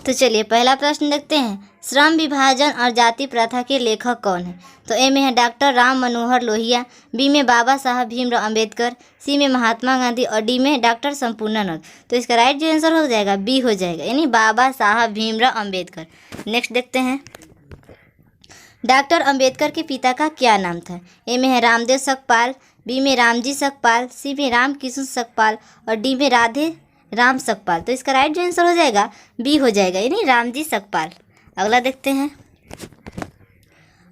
तो चलिए पहला प्रश्न देखते हैं, श्रम विभाजन और जाति प्रथा के लेखक कौन है। तो ए में है डॉक्टर राम मनोहर लोहिया, बी में बाबा साहब भीमराव अंबेडकर, सी में महात्मा गांधी और डी में डॉक्टर संपूर्णानंद। तो इसका राइट जो आंसर हो जाएगा बी हो जाएगा, यानी बाबा साहब भीमराव अंबेडकर। नेक्स्ट देखते हैं, डॉक्टर अंबेडकर के पिता का क्या नाम था। ए में है रामदेव सकपाल, बी में रामजी सकपाल, सी में रामकिशन सकपाल और डी में राधे राम सकपाल। तो इसका राइट जो आंसर हो जाएगा बी हो जाएगा, यानी रामजी सकपाल। अगला देखते हैं,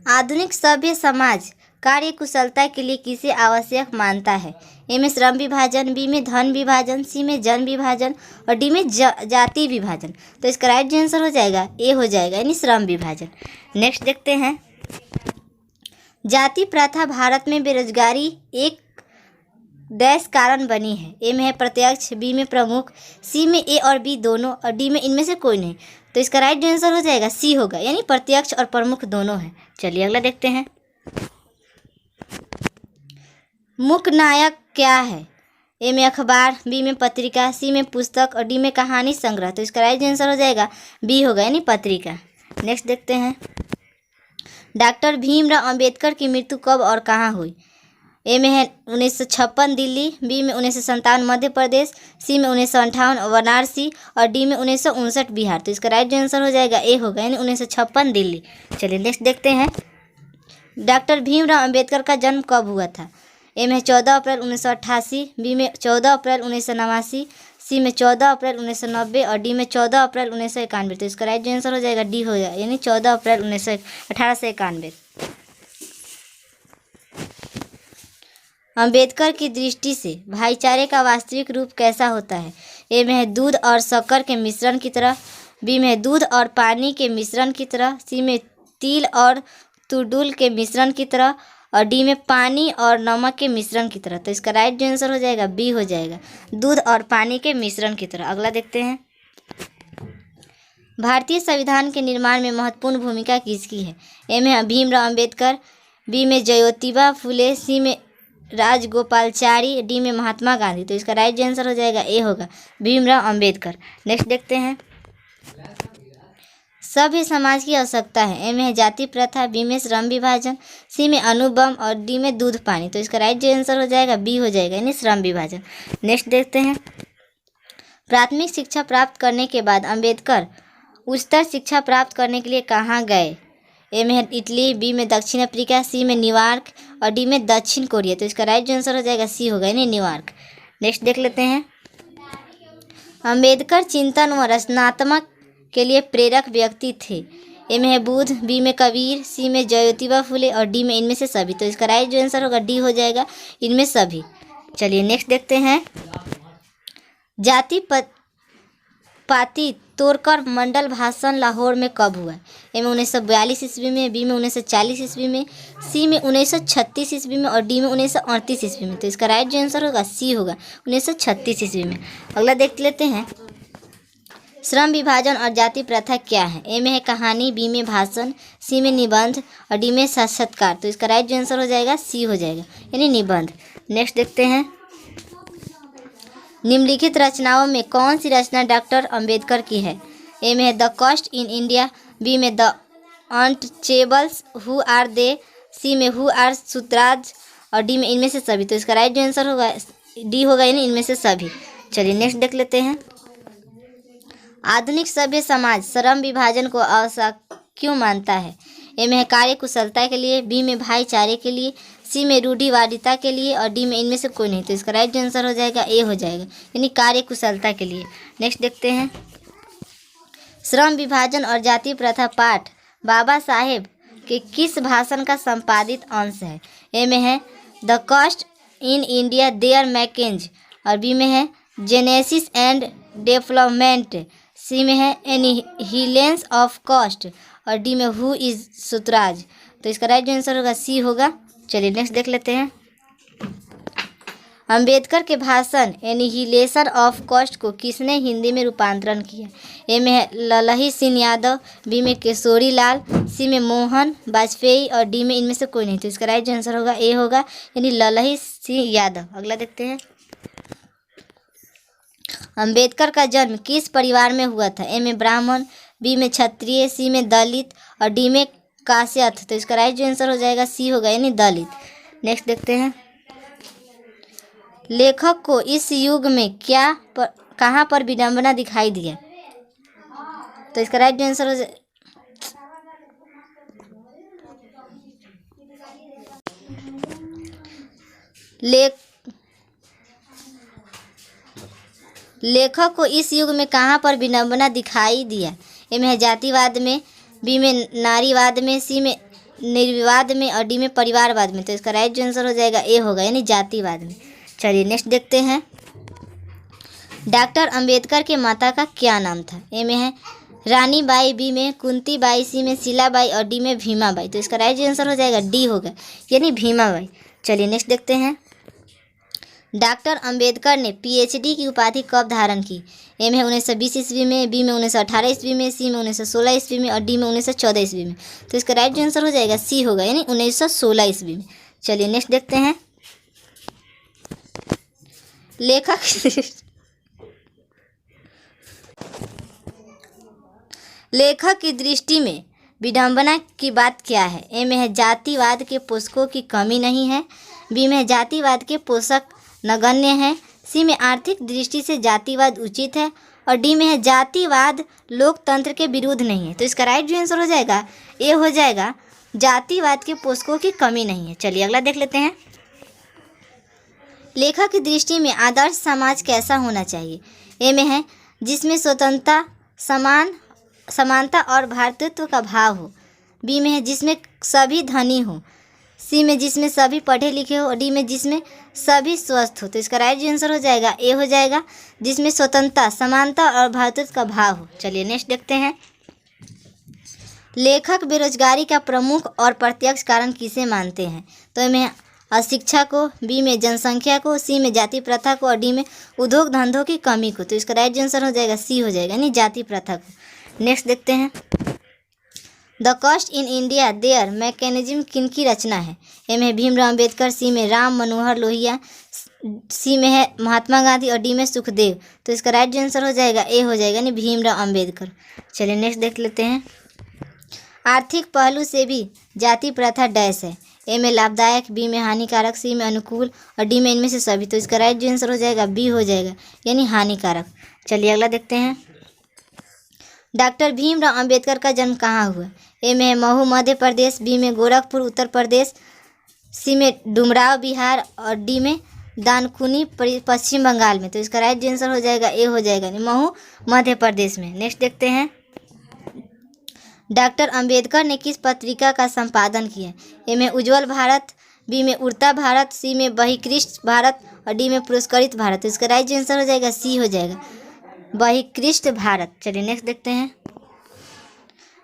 आधुनिक सभ्य समाज कार्य कुशलता के लिए किसे आवश्यक मानता है। ए में श्रम विभाजन, बी में धन विभाजन, सी में जन विभाजन और डी में जाति विभाजन। तो इसका राइट जो आंसर हो जाएगा ए हो जाएगा, यानी श्रम विभाजन। नेक्स्ट देखते हैं, जाति प्रथा भारत में बेरोजगारी एक डैश कारण बनी है। ए में है प्रत्यक्ष, बी में प्रमुख, सी में ए और बी दोनों और डी में इनमें से कोई नहीं। तो इसका राइट आंसर हो जाएगा सी होगा, यानी प्रत्यक्ष और प्रमुख दोनों है। चलिए अगला देखते हैं, मुख्य नायक क्या है। ए में अखबार, बी में पत्रिका, सी में पुस्तक और डी में कहानी संग्रह। तो इसका राइट आंसर हो जाएगा बी होगा, यानी पत्रिका। नेक्स्ट देखते हैं, डॉक्टर भीमराव अंबेडकर की मृत्यु कब और कहाँ हुई। ए में है 1956 दिल्ली, बी में 1957 मध्य प्रदेश, सी में 1958 वाराणसी और डी में 1959 बिहार। तो इसका राइट आंसर हो जाएगा ए होगा, यानी 1956 दिल्ली। चलिए नेक्स्ट देखते हैं, डॉक्टर भीमराव अंबेडकर का जन्म कब हुआ था। ए में 14 अप्रैल 1988, बी में 14 अप्रैल 1989, सी में 14 अप्रैल 1990 और डी में 14 अप्रैल 1991। तो इसका राइट आंसर हो जाएगा डी हो जाएगा, यानी 14 अप्रैल 1891। अंबेडकर की दृष्टि से भाईचारे का वास्तविक रूप कैसा होता है। ए में है दूध और शक्कर के मिश्रण की तरह, बी में है दूध और पानी के मिश्रण की तरह, सी में तिल और तुरडुल के मिश्रण की तरह और डी में पानी और नमक के मिश्रण की तरह। तो इसका राइट आंसर हो जाएगा बी हो जाएगा, दूध और पानी के मिश्रण की तरह। अगला देखते हैं, भारतीय संविधान के निर्माण में महत्वपूर्ण भूमिका किसकी है। ए में है भीमराव अंबेडकर, बी में ज्योतिबा फुले, सी में राजगोपालचारी, डी में महात्मा गांधी। तो इसका राइट आंसर हो जाएगा ए होगा, भीमराव अंबेडकर। नेक्स्ट देखते हैं, सभ्य समाज की आवश्यकता है। ए में है जाति प्रथा, बी में श्रम विभाजन, सी में अणुबम और डी में दूध पानी। तो इसका राइट आंसर हो जाएगा बी हो जाएगा, यानी श्रम विभाजन। नेक्स्ट देखते हैं, प्राथमिक शिक्षा प्राप्त करने के बाद अंबेडकर उच्चतर शिक्षा प्राप्त करने के लिए कहाँ गए। ए में है इटली, बी में दक्षिण अफ्रीका, सी में न्यूयॉर्क और डी में दक्षिण कोरिया। तो इसका राइट आंसर हो जाएगा सी होगा, यानी न्यूयॉर्क। नेक्स्ट देख लेते हैं, अंबेडकर चिंतन व रचनात्मक के लिए प्रेरक व्यक्ति थे। ए में है बुद्ध, बी में कबीर, सी में ज्योतिबा फुले और डी में इनमें से सभी। तो इसका राइट आंसर होगा डी हो जाएगा, इनमें सभी। चलिए नेक्स्ट देखते हैं, जाति पाति तोड़कर मंडल भाषण लाहौर में कब हुआ। ए में 1942 ईस्वी में, बी में 1940 ईस्वी में, सी में 1936 ईस्वी में और डी में 1938 ईस्वी में। तो इसका राइट जो आंसर होगा सी होगा, 1936 ईस्वी में। अगला देख लेते हैं, श्रम विभाजन और जाति प्रथा क्या है। ए में है कहानी, बी में भाषण, सी में निबंध और डी में साक्षात्कार। तो इसका राइट जो आंसर हो जाएगा सी हो जाएगा, यानी निबंध। नेक्स्ट देखते हैं, निम्नलिखित रचनाओं में कौन सी रचना डॉक्टर अंबेडकर की है। ए में है the caste in India, B में the untouchables who are they, C में हु आर सूत्राज और डी में इनमें से सभी। तो इसका राइट आंसर होगा डी होगा, यानी इनमें से सभी। चलिए नेक्स्ट देख लेते हैं, आधुनिक सभ्य समाज श्रम विभाजन को आवश्यक क्यों मानता है। ए में है कार्य कुशलता के लिए, बी में भाईचारे के लिए, सी में रूढ़िवादिता के लिए और डी में इनमें से कोई नहीं। तो इसका राइट आंसर हो जाएगा ए हो जाएगा, यानी कार्य कुशलता के लिए। नेक्स्ट देखते हैं, श्रम विभाजन और जाति प्रथा पाठ बाबा साहेब के किस भाषण का संपादित अंश है। ए में है the caste in India there मैकेंज और बी में है जेनेसिस एंड डेवलपमेंट, सी में है एनिहिलेंस ऑफ कॉस्ट और डी में हु इज सूत्राज। तो इसका राइट आंसर होगा सी होगा। चलिए नेक्स्ट देख लेते हैं, अंबेडकर के भाषण एनिहिलेशन ऑफ कॉस्ट को किसने हिंदी में रूपांतरण किया। ए में है ललही सिंह यादव, बी में केशोरी लाल, सी में मोहन वाजपेयी और डी में इनमें से कोई नहीं। तो इसका राइट आंसर होगा ए होगा, यानी ललही सिंह यादव। अगला देखते हैं, अंबेडकर का जन्म किस परिवार में हुआ था? ए में ब्राह्मण, बी में क्षत्रिय, सी में दलित और डी में काश्यप। तो इसका राइट जो आंसर हो जाएगा सी होगा, यानी दलित। नेक्स्ट देखते हैं, लेखक को इस युग में कहाँ पर विडंबना दिखाई दी है? तो इसका राइट आंसर हो जाए लेखक को इस युग में कहाँ पर विडंबना दिखाई दिया? ए में है जातिवाद में, बी में नारीवाद में, सी में निर्विवाद में और डी में परिवारवाद में। तो इसका राइट जो आंसर हो जाएगा ए होगा, यानी जातिवाद में। चलिए नेक्स्ट देखते हैं, डॉक्टर अंबेडकर के माता का क्या नाम था? ए में है रानी बाई, बी में कुंती बाई, सी में शीलाबाई और डी में भीमा बाई। तो इसका राइट जो आंसर हो जाएगा डी होगा, यानी भीमा बाई। चलिए नेक्स्ट देखते हैं, डॉक्टर अंबेडकर ने पीएचडी की उपाधि कब धारण की? ए में 1920 ईस्वी में, बी में 1918 ईस्वी में, सी में 1916 ईस्वी में और डी में 1914 ईस्वी में। तो इसका राइट जो आंसर हो जाएगा सी होगा, यानी 1916 ईस्वी में। चलिए नेक्स्ट देखते हैं, लेखक की दृष्टि में विडंबना की बात क्या है? ए में है जातिवाद के पोषकों की कमी नहीं है, बी में जातिवाद के पोषक नगण्य है, सी में आर्थिक दृष्टि से जातिवाद उचित है और डी में है जातिवाद लोकतंत्र के विरुद्ध नहीं है। तो इसका राइट जो आंसर हो जाएगा ए हो जाएगा, जातिवाद के पोषकों की कमी नहीं है। चलिए अगला देख लेते हैं, लेखक की दृष्टि में आदर्श समाज कैसा होना चाहिए? ए में है जिसमें स्वतंत्रता, समानता और भ्रातृत्व का भाव हो, बी में है जिसमें सभी धनी हो, सी में जिसमें सभी पढ़े लिखे हो और डी में जिसमें सभी स्वस्थ हो। तो इसका राइट आंसर हो जाएगा ए हो जाएगा, जिसमें स्वतंत्रता, समानता और भ्रातृत्व का भाव हो। चलिए नेक्स्ट देखते हैं, लेखक बेरोजगारी का प्रमुख और प्रत्यक्ष कारण किसे मानते हैं? तो इनमें अशिक्षा को, बी में जनसंख्या को, सी में जाति प्रथा को और डी में उद्योग धंधों की कमी को। तो इसका राइट आंसर हो जाएगा सी हो जाएगा, यानी जाति प्रथा को। नेक्स्ट देखते हैं, the caste in India there mechanism किनकी रचना है? ए में भीमराव अंबेडकर, सी में राम मनोहर लोहिया, सी में है महात्मा गांधी और डी में सुखदेव। तो इसका राइट आंसर हो जाएगा ए हो जाएगा, यानी भीमराव अंबेडकर। चलिए नेक्स्ट देख लेते हैं, आर्थिक पहलू से भी जाति प्रथा डैश है। ए में लाभदायक, बी में हानिकारक, सी में अनुकूल और डी में इनमें से सभी। तो इसका राइट आंसर हो जाएगा बी हो जाएगा, यानी हानिकारक। चलिए अगला देखते हैं, डॉक्टर भीमराव अंबेडकर का जन्म कहाँ हुआ? ए में महू मध्य प्रदेश, बी में गोरखपुर उत्तर प्रदेश, सी में डुमराव बिहार और डी में दानकुनी पश्चिम बंगाल में। तो इसका राइट आंसर हो जाएगा ए हो जाएगा, महू मध्य प्रदेश में। नेक्स्ट देखते हैं, डॉक्टर अंबेडकर ने किस पत्रिका का संपादन किया? ए में उज्ज्वल भारत, बी में उड़ता भारत, सी में बहिष्कृत भारत और डी में पुरस्कृत भारत। तो इसका राइट आंसर हो जाएगा सी हो जाएगा, बहिष्कृत भारत। चलिए नेक्स्ट देखते हैं,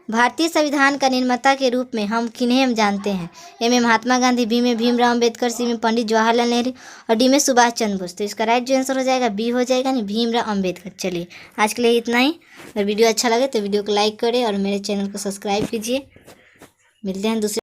भारतीय संविधान का निर्माता के रूप में हम किन्हें जानते हैं? ए में महात्मा गांधी, बी में भीमराव अंबेडकर, सी में पंडित जवाहरलाल नेहरू और डी में सुभाष चंद्र बोस। तो इसका राइट जो आंसर हो जाएगा बी हो जाएगा, नहीं भीमराव अंबेडकर। चलिए आज के लिए इतना ही। अगर वीडियो अच्छा लगे तो वीडियो को लाइक करें और मेरे चैनल को सब्सक्राइब कीजिए। मिलते हैं दूसरे